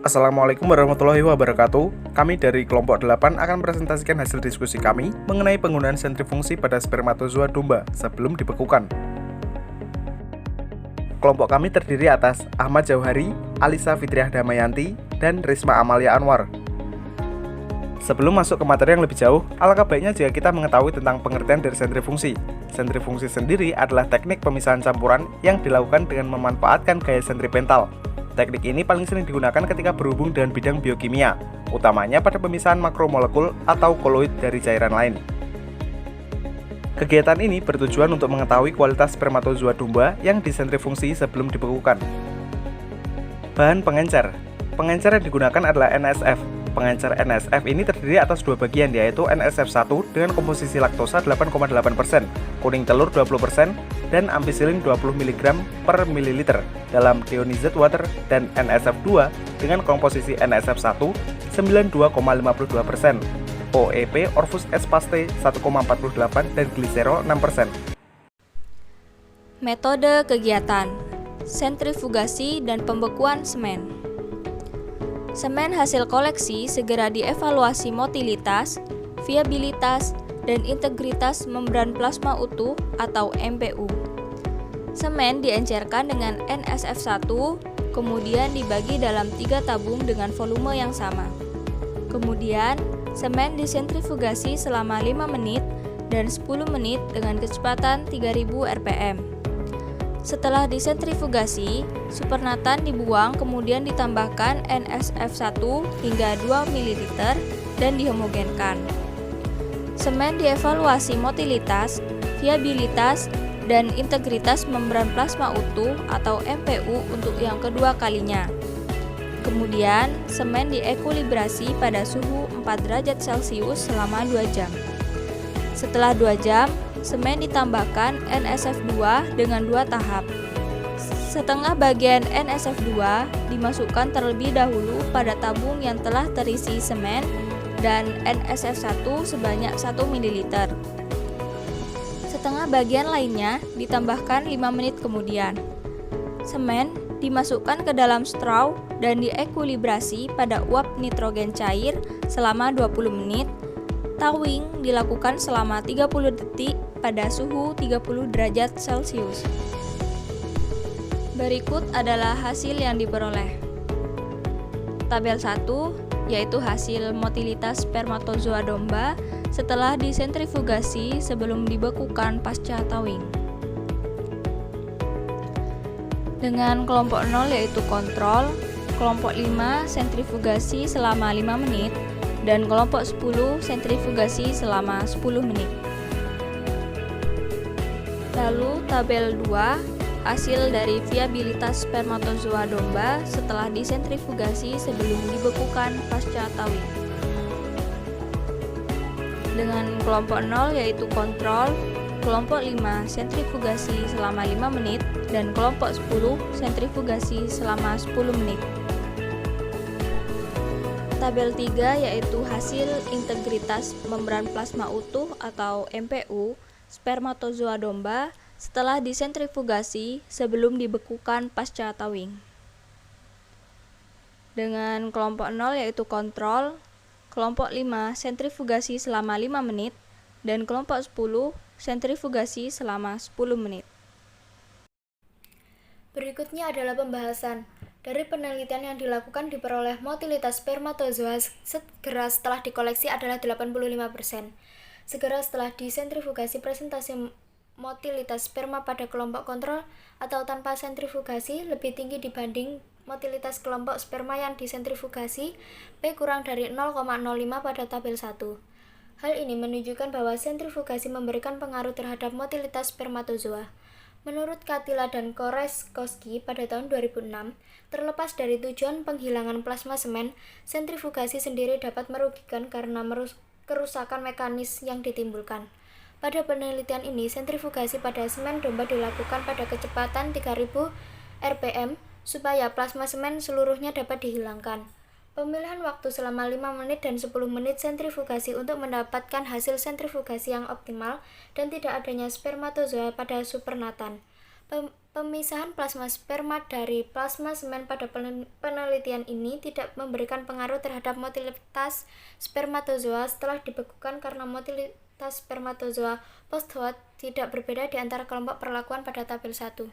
Assalamualaikum warahmatullahi wabarakatuh. Kami dari kelompok 8 akan presentasikan hasil diskusi kami mengenai penggunaan sentrifungsi pada spermatozoa domba sebelum dibekukan. Kelompok kami terdiri atas Ahmad Jauhari, Alisa Fitriah Damayanti, dan Risma Amalia Anwar. Sebelum masuk ke materi yang lebih jauh, alangkah baiknya jika kita mengetahui tentang pengertian dari sentrifungsi. Sentrifungsi sendiri adalah teknik pemisahan campuran yang dilakukan dengan memanfaatkan gaya sentripetal. Teknik ini paling sering digunakan ketika berhubung dengan bidang biokimia, utamanya pada pemisahan makromolekul atau koloid dari cairan lain. Kegiatan ini bertujuan untuk mengetahui kualitas spermatozoa domba yang disentrifungsi sebelum dibekukan. Bahan pengencer. Pengencer yang digunakan adalah NSF. Pengencer NSF ini terdiri atas dua bagian, yaitu NSF1 dengan komposisi laktosa 8,8%, kuning telur 20%, dan ampicillin 20 mg per mililiter dalam deionized water, dan NSF2 dengan komposisi NSF1 92,52%, OEP Orvus S. paste 1,48 dan glisero 6%. Metode kegiatan: sentrifugasi dan pembekuan semen. Semen hasil koleksi segera dievaluasi motilitas, viabilitas, dan integritas membran plasma utuh atau MPU. Semen diencerkan dengan NSF1, kemudian dibagi dalam 3 tabung dengan volume yang sama. Kemudian, semen disentrifugasi selama 5 menit dan 10 menit dengan kecepatan 3000 rpm. Setelah disentrifugasi, supernatan dibuang kemudian ditambahkan NSF1 hingga 2 ml dan dihomogenkan. Semen dievaluasi motilitas, viabilitas, dan integritas membran plasma utuh atau MPU untuk yang kedua kalinya. Kemudian, semen diekuilibrasi pada suhu 4 derajat Celcius selama 2 jam. Setelah 2 jam, semen ditambahkan NSF2 dengan 2 tahap. Setengah bagian NSF2 dimasukkan terlebih dahulu pada tabung yang telah terisi semen dan NSF1 sebanyak 1 ml. Setengah bagian lainnya ditambahkan 5 menit kemudian. Semen dimasukkan ke dalam straw dan diekuilibrasi pada uap nitrogen cair selama 20 menit. Tawing dilakukan selama 30 detik pada suhu 30 derajat Celcius. Berikut adalah hasil yang diperoleh. Tabel 1 yaitu hasil motilitas spermatozoa domba setelah disentrifugasi sebelum dibekukan pasca tawing. Dengan kelompok 0 yaitu kontrol, kelompok 5 sentrifugasi selama 5 menit, dan kelompok 10 sentrifugasi selama 10 menit. Lalu tabel 2, hasil dari viabilitas spermatozoa domba setelah disentrifugasi sebelum dibekukan pasca tawing. Dengan kelompok 0 yaitu kontrol, kelompok 5 sentrifugasi selama 5 menit, dan kelompok 10 sentrifugasi selama 10 menit. Tabel 3 yaitu hasil integritas membran plasma utuh atau MPU spermatozoa domba setelah disentrifugasi sebelum dibekukan pasca tawing. Dengan kelompok 0 yaitu kontrol, kelompok 5 sentrifugasi selama 5 menit, dan kelompok 10 sentrifugasi selama 10 menit. Berikutnya adalah pembahasan. Dari penelitian yang dilakukan diperoleh motilitas spermatozoa segera setelah dikoleksi adalah 85%. Segera setelah disentrifugasi, presentasi motilitas sperma pada kelompok kontrol atau tanpa sentrifugasi lebih tinggi dibanding motilitas kelompok sperma yang disentrifugasi, P kurang dari 0,05 pada tabel 1. Hal ini menunjukkan bahwa sentrifugasi memberikan pengaruh terhadap motilitas spermatozoa. Menurut Katila dan Koreskoski pada tahun 2006, terlepas dari tujuan penghilangan plasma semen, sentrifugasi sendiri dapat merugikan karena kerusakan mekanis yang ditimbulkan. Pada penelitian ini, sentrifugasi pada semen domba dilakukan pada kecepatan 3000 rpm supaya plasma semen seluruhnya dapat dihilangkan. Pemilihan waktu selama 5 menit dan 10 menit sentrifugasi untuk mendapatkan hasil sentrifugasi yang optimal dan tidak adanya spermatozoa pada supernatan. Pemisahan plasma sperma dari plasma semen pada penelitian ini tidak memberikan pengaruh terhadap motilitas spermatozoa setelah dibekukan karena motilitas spermatozoa post-Holt tidak berbeda di antara kelompok perlakuan pada tabel 1.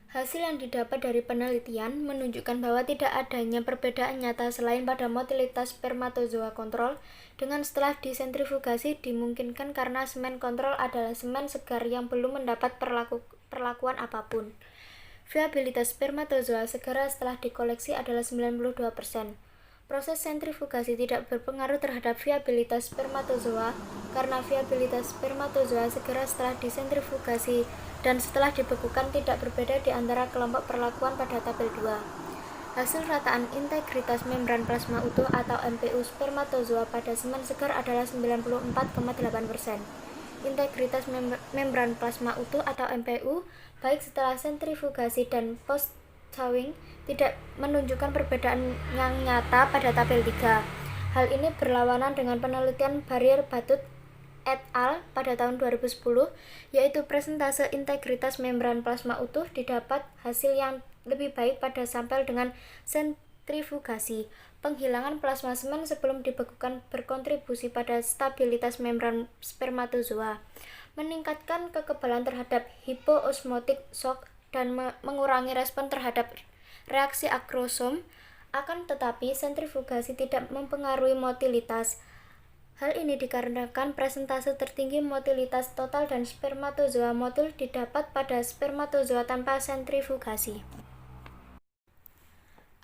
Hasil yang didapat dari penelitian menunjukkan bahwa tidak adanya perbedaan nyata selain pada motilitas spermatozoa kontrol dengan setelah disentrifugasi dimungkinkan karena semen kontrol adalah semen segar yang belum mendapat perlakuan apapun. Viabilitas spermatozoa segera setelah dikoleksi adalah 92%. Proses sentrifugasi tidak berpengaruh terhadap viabilitas spermatozoa karena viabilitas spermatozoa segera setelah disentrifugasi dan setelah dibekukan tidak berbeda di antara kelompok perlakuan pada tabel 2. Hasil rataan integritas membran plasma utuh atau MPU spermatozoa pada semen segar adalah 94,8%. Integritas membran plasma utuh atau MPU baik setelah sentrifugasi dan post-thawing tidak menunjukkan perbedaan yang nyata pada tabel 3. Hal ini berlawanan dengan penelitian Barrier-Batut et al. Pada tahun 2010, yaitu presentase integritas membran plasma utuh didapat hasil yang lebih baik pada sampel dengan sentrifugasi. Penghilangan plasma semen sebelum dibekukan berkontribusi pada stabilitas membran spermatozoa, meningkatkan kekebalan terhadap hipoosmotic shock dan mengurangi respon terhadap reaksi akrosom. Akan tetapi, sentrifugasi tidak mempengaruhi motilitas. Hal ini dikarenakan presentase tertinggi motilitas total dan spermatozoa motil didapat pada spermatozoa tanpa sentrifugasi.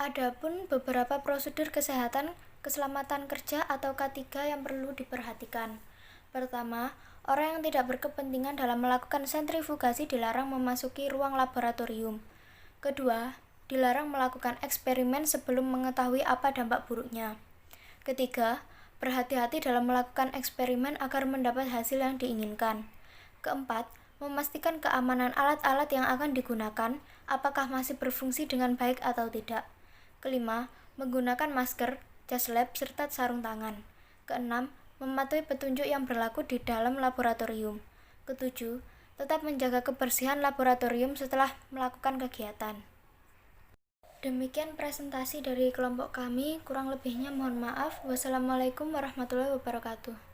Adapun beberapa prosedur kesehatan keselamatan kerja atau K3 yang perlu diperhatikan. Pertama, orang yang tidak berkepentingan dalam melakukan sentrifugasi dilarang memasuki ruang laboratorium. Kedua, dilarang melakukan eksperimen sebelum mengetahui apa dampak buruknya. Ketiga, berhati-hati dalam melakukan eksperimen agar mendapat hasil yang diinginkan. Keempat, memastikan keamanan alat-alat yang akan digunakan, apakah masih berfungsi dengan baik atau tidak. Kelima, menggunakan masker, jas lab, serta sarung tangan. Keenam, mematuhi petunjuk yang berlaku di dalam laboratorium. Ketujuh, tetap menjaga kebersihan laboratorium setelah melakukan kegiatan. Demikian presentasi dari kelompok kami, kurang lebihnya mohon maaf. Wassalamualaikum warahmatullahi wabarakatuh.